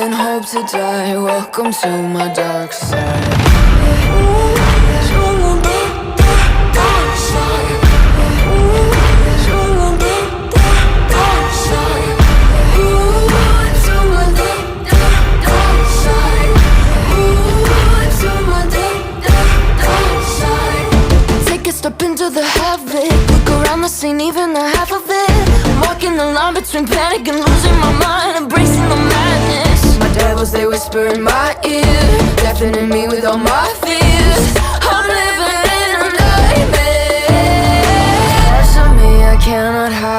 and hope to die. Welcome to my dark side. Dark side. To my dark side. To my dark side. Take a step into the habit. Look around the scene, even the half of it. I'm walking the line between panic and losing my mind, embracing the madness. My devils, they whisper in my ear, deafening me with all my fears. I'm living in a nightmare. Parts of me I cannot hide.